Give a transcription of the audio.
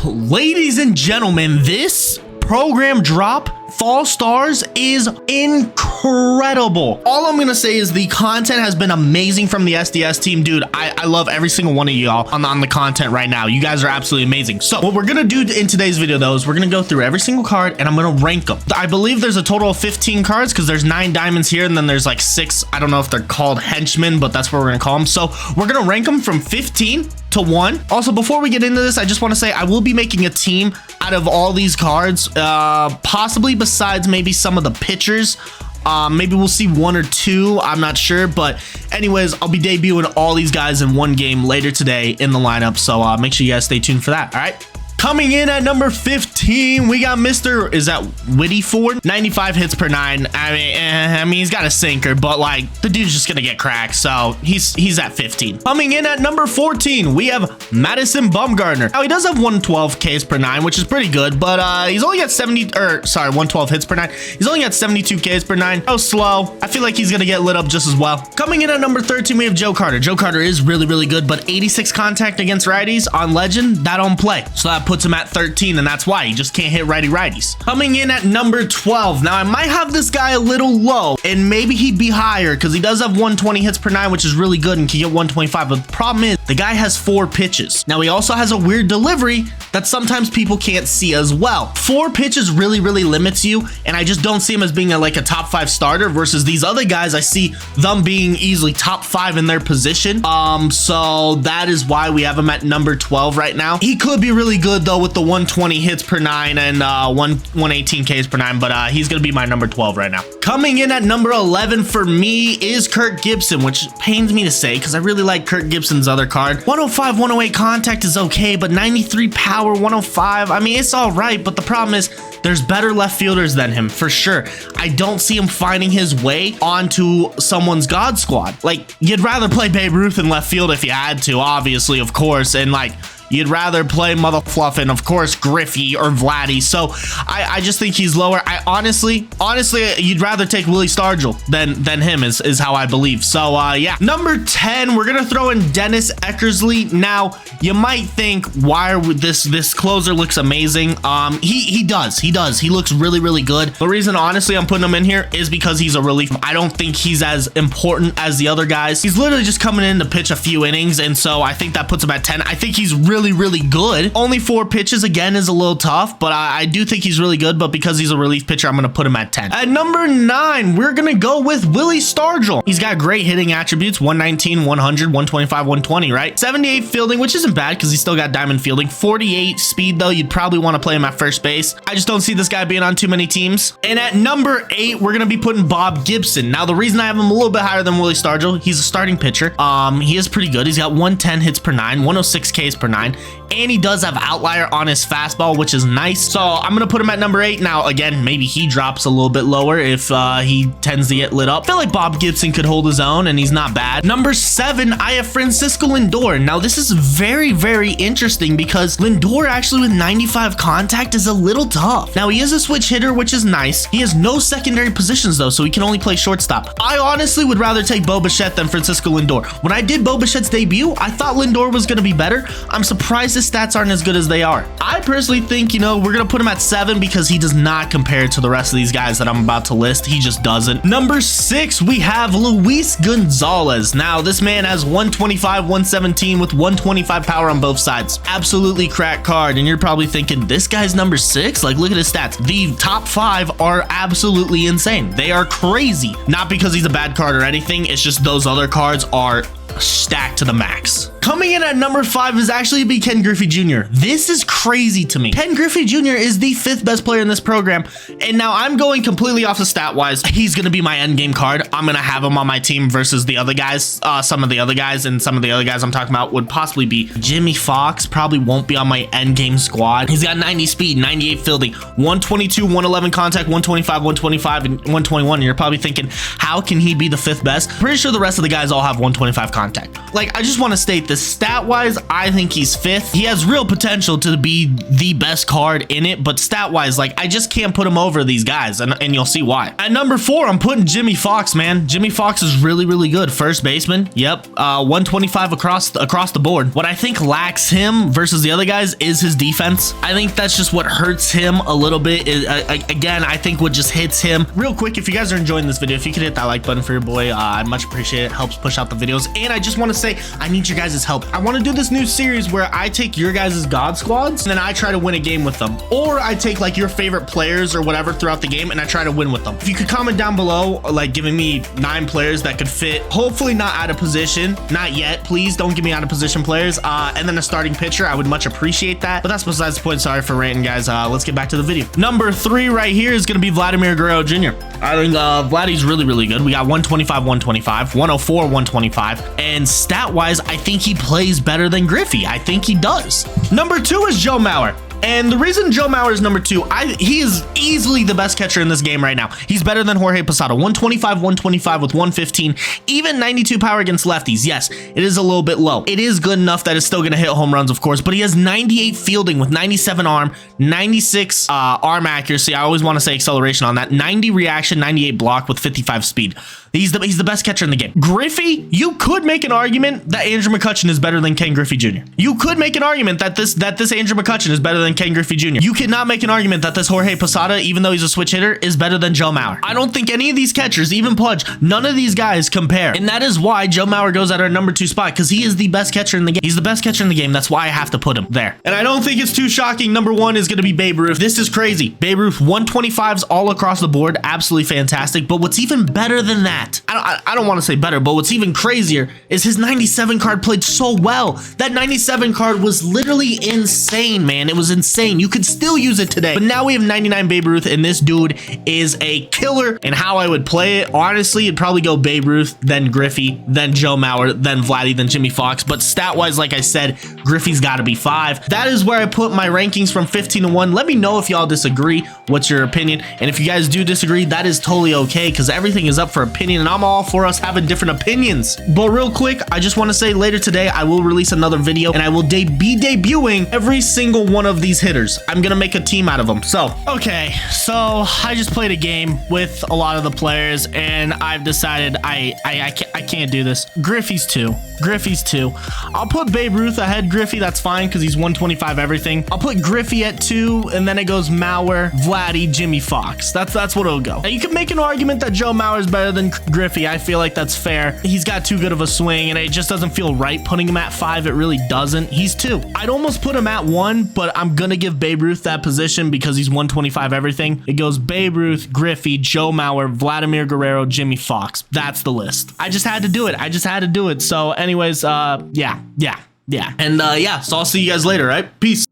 Ladies and gentlemen, this program drop, Fall Stars, is incredible. All I'm gonna say is the content has been amazing from the SDS team. Dude, I love every single one of y'all on the content right now. You guys are absolutely amazing. So what we're gonna do in today's video though is we're gonna go through every single card and I'm gonna rank them. I believe there's a total of 15 cards because there's 9 diamonds here and then there's like 6, I don't know if they're called henchmen, but that's what we're gonna call them. So we're gonna rank them from 15 to 1. Also, before we get into this, I just want to say I will be making a team out of all these cards, possibly besides maybe some of the pitchers. Maybe we'll see 1 or 2, I'm not sure, but anyways, I'll be debuting all these guys in one game later today in the lineup, so make sure you guys stay tuned for that. All right, coming in at number 15, we got Mr. Is that Witty Ford? 95 hits per 9. I mean, he's got a sinker, but like the dude's just gonna get cracked, so he's at 15. Coming in at number 14, we have Madison Bumgarner. Now he does have 112 Ks per 9, which is pretty good, but he's only got 112 hits per 9. He's only got 72 Ks per 9. Oh, slow. I feel like he's gonna get lit up just as well. Coming in at number 13, we have Joe Carter. Joe Carter is really good, but 86 contact against righties on Legend, that don't play, so that puts him at 13, and that's why he just can't hit righties. Coming in at number 12, now I might have this guy a little low and maybe he'd be higher because he does have 120 hits per 9, which is really good, and can get 125, but the problem is the guy has 4 pitches. Now he also has a weird delivery that sometimes people can't see as well. 4 pitches really limits you, and I just don't see him as being like a top 5 starter versus these other guys. I see them being easily top 5 in their position, so that is why we have him at number 12 right now. He could be really good though with the 120 hits per 9 and 118 Ks per 9, but he's gonna be my number 12 right now. Coming in at number 11 for me is Kirk Gibson, which pains me to say because I really like Kirk Gibson's other card. 105, 108 contact is okay, but 93 power, 105, I mean, it's all right, but the problem is there's better left fielders than him for sure. I don't see him finding his way onto someone's God squad. Like, you'd rather play Babe Ruth in left field if you had to, obviously, of course, and like you'd rather play Mother Fluffin, of course, Griffey or Vladdy. So I just think he's lower. I honestly, you'd rather take Willie Stargell than him is how I believe. So yeah, number 10, we're gonna throw in Dennis Eckersley. Now you might think, why are this closer looks amazing? He does. He looks really good. The reason honestly I'm putting him in here is because he's a relief. I don't think he's as important as the other guys. He's literally just coming in to pitch a few innings, and so I think that puts him at 10. I think he's really good. Only 4 pitches again is a little tough, but I do think he's really good, but because he's a relief pitcher, I'm gonna put him at 10. At number 9, we're gonna go with Willie Stargell. He's got great hitting attributes, 119, 100, 125, 120, right? 78 fielding, which isn't bad because he's still got diamond fielding. 48 speed though, you'd probably want to play him at first base. I just don't see this guy being on too many teams. And at number 8, we're gonna be putting Bob Gibson. Now the reason I have him a little bit higher than Willie Stargell, he's a starting pitcher. He is pretty good. He's got 110 hits per 9, 106 Ks per 9, and he does have outlier on his fastball, which is nice. So I'm gonna put him at number 8. Now again, maybe he drops a little bit lower if he tends to get lit up. I feel like Bob Gibson could hold his own and he's not bad. Number 7, I have Francisco Lindor. Now this is very interesting because Lindor actually with 95 contact is a little tough. Now he is a switch hitter, which is nice. He has no secondary positions though, so he can only play shortstop. I honestly would rather take Bo Bichette than Francisco Lindor. When I did Bo Bichette's debut, I thought Lindor was gonna be better. I'm surprised his stats aren't as good as they are. I personally think, you know, we're gonna put him at 7 because he does not compare to the rest of these guys that I'm about to list. He just doesn't. Number 6, we have Luis Gonzalez. Now this man has 125, 117 with 125 power on both sides. Absolutely crack card, and you're probably thinking, this guy's number 6? Like, look at his stats. The top 5 are absolutely insane. They are crazy. Not because he's a bad card or anything, it's just those other cards are stacked to the max. Coming in at number 5 is actually be Ken Griffey Jr. This is crazy to me. Ken Griffey Jr. is the 5th best player in this program, and now I'm going completely off the stat wise. He's gonna be my end game card. I'm gonna have him on my team versus the other guys. Some of the other guys I'm talking about would possibly be Jimmy Fox. Probably won't be on my end game squad. He's got 90 speed, 98 fielding, 122, 111 contact, 125, 125, and 121. And you're probably thinking, how can he be the 5th best? Pretty sure the rest of the guys all have 125 contact. Like, I just want to state this. the stat wise, I think he's 5th. He has real potential to be the best card in it, but stat wise, like, I just can't put him over these guys, and you'll see why. At number 4, I'm putting Jimmy Fox, man. Jimmy Fox is really, really good. First baseman. Yep. 125 across the board. What I think lacks him versus the other guys is his defense. I think that's just what hurts him a little bit. Again, I think what just hits him. Real quick, if you guys are enjoying this video, if you could hit that like button for your boy, I'd much appreciate it. Helps push out the videos. And I just want to say, I need your guys' help. I want to do this new series where I take your guys' God squads and then I try to win a game with them. Or I take like your favorite players or whatever throughout the game and I try to win with them. If you could comment down below, like giving me 9 players that could fit, hopefully not out of position, not yet. Please don't give me out of position players. And then a starting pitcher, I would much appreciate that. But that's besides the point. Sorry for ranting, guys. Let's get back to the video. Number 3 right here is going to be Vladimir Guerrero Jr. I think Vladdy's really, really good. We got 125, 125, 104, 125. And stat-wise, I think he plays better than Griffey. I think he does. Number 2 is Joe Mauer. And the reason Joe Mauer is number 2, he is easily the best catcher in this game right now. He's better than Jorge Posada. 125, 125 with 115, even 92 power against lefties. Yes, it is a little bit low. It is good enough that it's still going to hit home runs, of course, but he has 98 fielding with 97 arm, 96 arm accuracy. I always want to say acceleration on that. 90 reaction, 98 block with 55 speed. He's the best catcher in the game. Griffey, you could make an argument that Andrew McCutchen is better than Ken Griffey Jr. You could make an argument that this Andrew McCutchen is better than Ken Griffey Jr. You cannot make an argument that this Jorge Posada, even though he's a switch hitter, is better than Joe Mauer. I don't think any of these catchers, even Pudge, none of these guys compare. And that is why Joe Mauer goes at our number 2 spot, because he is the best catcher in the game. He's the best catcher in the game. That's why I have to put him there. And I don't think it's too shocking. Number 1 is going to be Babe Ruth. This is crazy. Babe Ruth, 125s all across the board. Absolutely fantastic. But what's even better than that, I don't want to say better, but what's even crazier is his 97 card played so well. That 97 card was literally insane, man. It was insane. You could still use it today. But now we have 99 Babe Ruth, and this dude is a killer. And how I would play it, honestly, it'd probably go Babe Ruth, then Griffey, then Joe Mauer, then Vladdy, then Jimmy Fox. But stat-wise, like I said, Griffey's got to be 5. That is where I put my rankings from 15 to 1. Let me know if y'all disagree. What's your opinion? And if you guys do disagree, that is totally okay, because everything is up for opinion, and I'm all for us having different opinions. But real quick, I just want to say later today, I will release another video, and I will be debuting every single one of these hitters. I'm gonna make a team out of them. So okay, so I just played a game with a lot of the players, and I've decided I can't do this. Griffey's 2. Griffey's 2. I'll put Babe Ruth ahead Griffey. That's fine, because he's 125 everything. I'll put Griffey at 2, and then it goes Mauer, Vladdy, Jimmy Fox. That's what it'll go. Now you can make an argument that Joe Mauer is better than Griffey. I feel like that's fair. He's got too good of a swing, and it just doesn't feel right putting him at 5. It really doesn't. He's 2. I'd almost put him at 1, but I'm gonna give Babe Ruth that position because he's 125 everything. It goes Babe Ruth, Griffey, Joe Mauer, Vladimir Guerrero, Jimmy Fox. That's the list. I just had to do it. I just had to do it. So anyways, yeah. And yeah, so I'll see you guys later, right? Peace.